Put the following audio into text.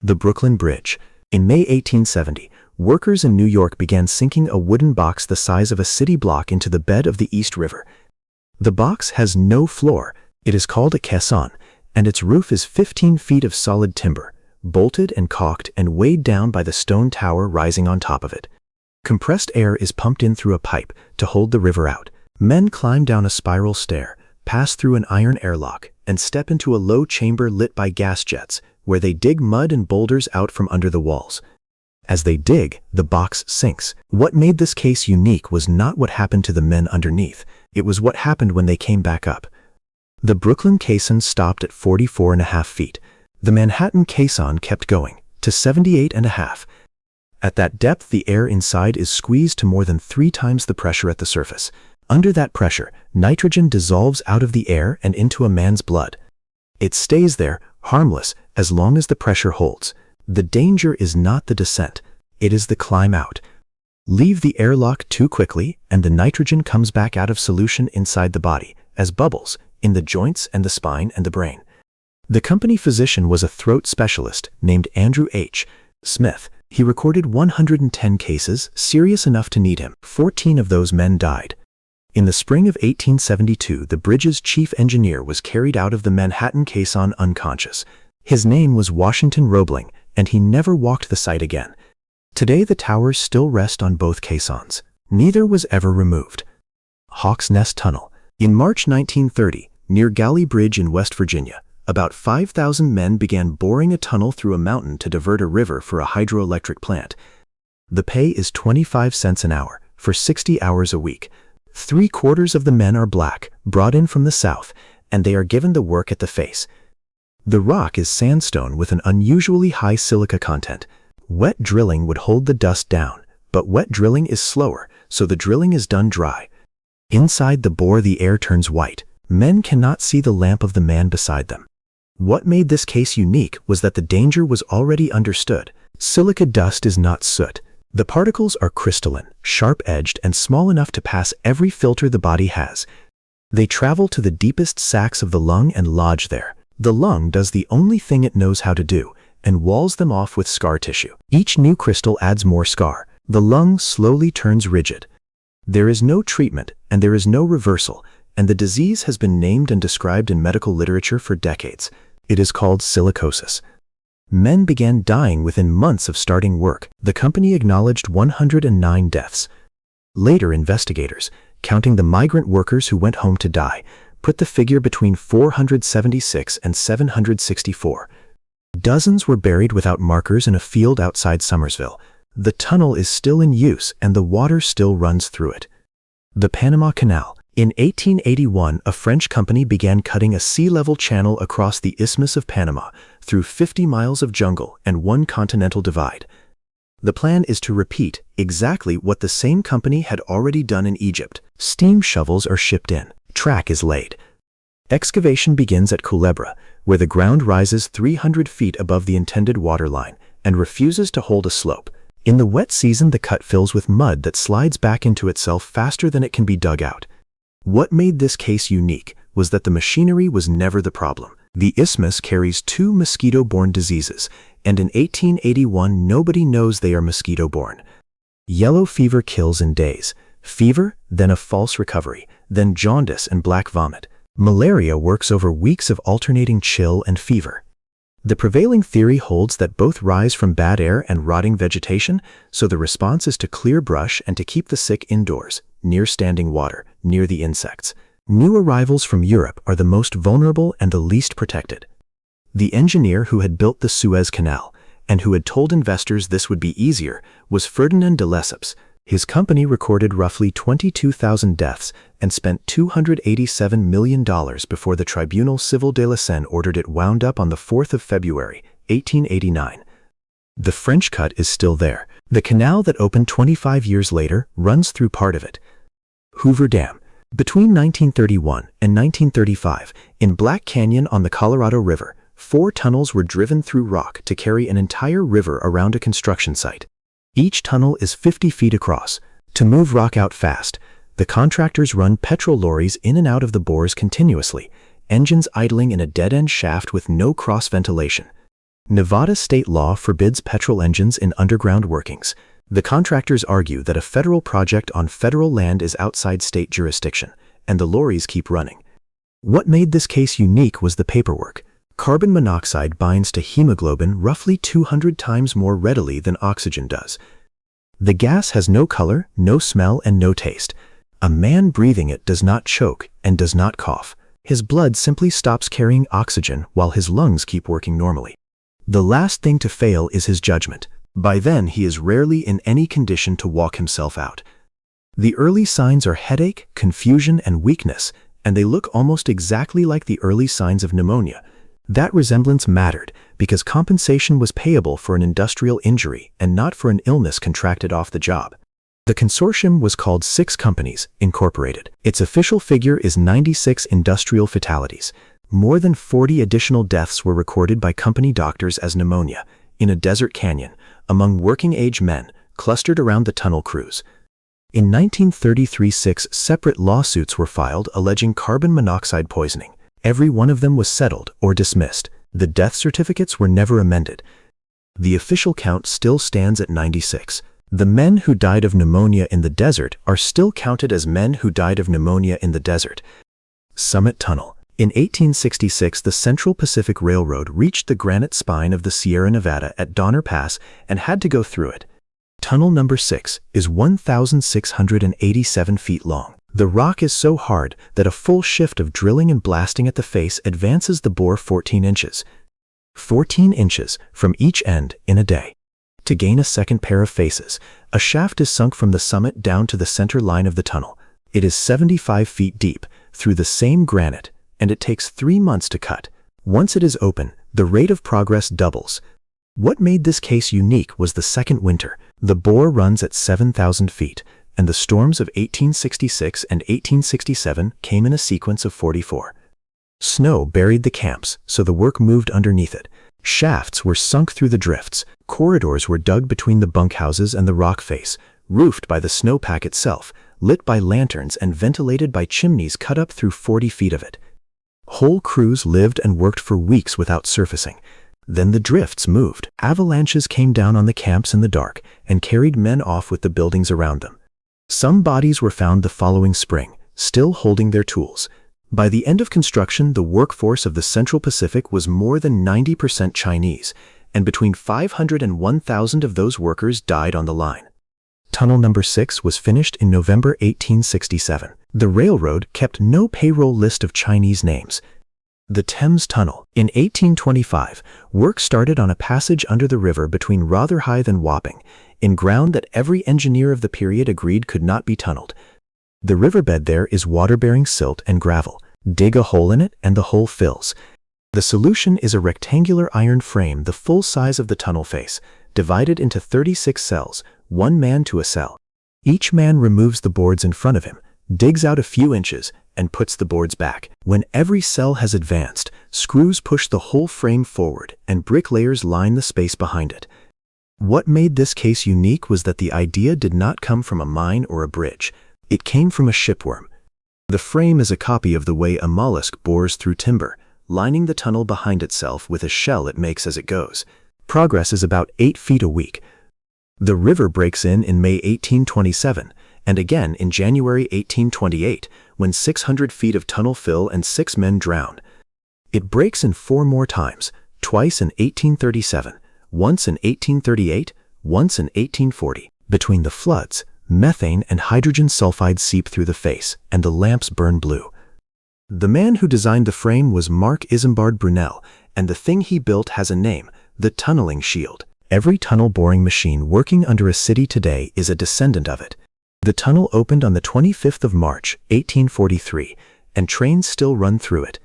The Brooklyn Bridge. In May 1870, workers in New York began sinking a wooden box the size of a city block into the bed of the East River. The box has no floor. It is called a caisson, and its roof is 15 feet of solid timber, bolted and caulked and weighed down by the stone tower rising on top of it. Compressed air is pumped in through a pipe to hold the river out. Men climb down a spiral stair, pass through an iron airlock, and step into a low chamber lit by gas jets, where they dig mud and boulders out from under the walls. As they dig, the box sinks. What made this case unique was not what happened to the men underneath. It was what happened when they came back up. The Brooklyn caisson stopped at 44.5 feet. The Manhattan caisson kept going to 78.5. At that depth, the air inside is squeezed to more than 3 times the pressure at the surface. Under that pressure, nitrogen dissolves out of the air and into a man's blood. It stays there, harmless, as long as the pressure holds. The danger is not the descent, it is the climb out. Leave the airlock too quickly, and the nitrogen comes back out of solution inside the body, as bubbles, in the joints and the spine and the brain. The company physician was a throat specialist named Andrew H. Smith. He recorded 110 cases serious enough to need him. 14 of those men died. In the spring of 1872, the bridge's chief engineer was carried out of the Manhattan caisson unconscious. His name was Washington Roebling, and he never walked the site again. Today, the towers still rest on both caissons. Neither was ever removed. Hawk's Nest Tunnel. In March 1930, near Galley Bridge in West Virginia, about 5,000 men began boring a tunnel through a mountain to divert a river for a hydroelectric plant. The pay is 25 cents an hour for 60 hours a week. 3/4 of the men are black, brought in from the south, and they are given the work at the face. The rock is sandstone with an unusually high silica content. Wet drilling would hold the dust down, but wet drilling is slower, so the drilling is done dry. Inside the bore, the air turns white. Men cannot see the lamp of the man beside them. What made this case unique was that the danger was already understood. Silica dust is not soot. The particles are crystalline, sharp-edged, and small enough to pass every filter the body has. They travel to the deepest sacs of the lung and lodge there. The lung does the only thing it knows how to do, and walls them off with scar tissue. Each new crystal adds more scar. The lung slowly turns rigid. There is no treatment, and there is no reversal, and the disease has been named and described in medical literature for decades. It is called silicosis. Men began dying within months of starting work. The company acknowledged 109 deaths. Later, investigators, counting the migrant workers who went home to die, put the figure between 476 and 764. Dozens were buried without markers in a field outside Somersville. The tunnel is still in use and the water still runs through it. The Panama Canal. In 1881, a French company began cutting a sea-level channel across the Isthmus of Panama through 50 miles of jungle and 1 continental divide. The plan is to repeat exactly what the same company had already done in Egypt. Steam shovels are shipped in. Track is laid. Excavation begins at Culebra, where the ground rises 300 feet above the intended waterline and refuses to hold a slope. In the wet season, the cut fills with mud that slides back into itself faster than it can be dug out. What made this case unique was that the machinery was never the problem. The isthmus carries 2 mosquito-borne diseases, and in 1881 nobody knows they are mosquito-borne. Yellow fever kills in days. Fever, then a false recovery, then jaundice and black vomit. Malaria works over weeks of alternating chill and fever. The prevailing theory holds that both rise from bad air and rotting vegetation, so the response is to clear brush and to keep the sick indoors, near standing water, near the insects. New arrivals from Europe are the most vulnerable and the least protected. The engineer who had built the Suez Canal, and who had told investors this would be easier, was Ferdinand de Lesseps. His company recorded roughly 22,000 deaths and spent $287 million before the Tribunal Civil de la Seine ordered it wound up on the 4th of February, 1889. The French cut is still there. The canal that opened 25 years later runs through part of it. Hoover Dam. Between 1931 and 1935, in Black Canyon on the Colorado River, 4 tunnels were driven through rock to carry an entire river around a construction site. Each tunnel is 50 feet across. To move rock out fast, the contractors run petrol lorries in and out of the bores continuously, engines idling in a dead-end shaft with no cross ventilation. Nevada state law forbids petrol engines in underground workings. The contractors argue that a federal project on federal land is outside state jurisdiction, and the lorries keep running. What made this case unique was the paperwork. Carbon monoxide binds to hemoglobin roughly 200 times more readily than oxygen does. The gas has no color, no smell, and no taste. A man breathing it does not choke and does not cough. His blood simply stops carrying oxygen while his lungs keep working normally. The last thing to fail is his judgment. By then, he is rarely in any condition to walk himself out. The early signs are headache, confusion, and weakness, and they look almost exactly like the early signs of pneumonia. That resemblance mattered because compensation was payable for an industrial injury and not for an illness contracted off the job. The consortium was called 6 Companies, Incorporated. Its official figure is 96 industrial fatalities. More than 40 additional deaths were recorded by company doctors as pneumonia in a desert canyon among working-age men clustered around the tunnel crews. In 1933, 6 separate lawsuits were filed alleging carbon monoxide poisoning. Every one of them was settled or dismissed. The death certificates were never amended. The official count still stands at 96. The men who died of pneumonia in the desert are still counted as men who died of pneumonia in the desert. Summit Tunnel. In 1866, the Central Pacific Railroad reached the granite spine of the Sierra Nevada at Donner Pass and had to go through it. Tunnel number 6 is 1,687 feet long. The rock is so hard that a full shift of drilling and blasting at the face advances the bore 14 inches. 14 inches from each end in a day. To gain a second pair of faces, a shaft is sunk from the summit down to the center line of the tunnel. It is 75 feet deep through the same granite, and it takes 3 months to cut. Once it is open, the rate of progress doubles. What made this case unique was the second winter. The bore runs at 7,000 feet. And the storms of 1866 and 1867 came in a sequence of 44. Snow buried the camps, so the work moved underneath it. Shafts were sunk through the drifts. Corridors were dug between the bunkhouses and the rock face, roofed by the snowpack itself, lit by lanterns and ventilated by chimneys cut up through 40 feet of it. Whole crews lived and worked for weeks without surfacing. Then the drifts moved. Avalanches came down on the camps in the dark and carried men off with the buildings around them. Some bodies were found the following spring, still holding their tools. By the end of construction, the workforce of the Central Pacific was more than 90% Chinese, and between 500 and 1,000 of those workers died on the line. Tunnel number 6 was finished in November 1867. The railroad kept no payroll list of Chinese names. The Thames Tunnel. In 1825, work started on a passage under the river between Rotherhithe and Wapping, in ground that every engineer of the period agreed could not be tunneled. The riverbed there is water-bearing silt and gravel. Dig a hole in it and the hole fills. The solution is a rectangular iron frame the full size of the tunnel face, divided into 36 cells, 1 man to a cell. Each man removes the boards in front of him, digs out a few inches, and puts the boards back. When every cell has advanced, screws push the whole frame forward and bricklayers line the space behind it. What made this case unique was that the idea did not come from a mine or a bridge. It came from a shipworm. The frame is a copy of the way a mollusk bores through timber, lining the tunnel behind itself with a shell it makes as it goes. Progress is about 8 feet a week. The river breaks in May 1827, and again in January 1828, when 600 feet of tunnel fill and 6 men drown. It breaks in 4 more times, twice in 1837, once in 1838, once in 1840. Between the floods, methane and hydrogen sulfide seep through the face, and the lamps burn blue. The man who designed the frame was Mark Isambard Brunel, and the thing he built has a name, the tunneling shield. Every tunnel boring machine working under a city today is a descendant of it. The tunnel opened on the 25th of March, 1843, and trains still run through it.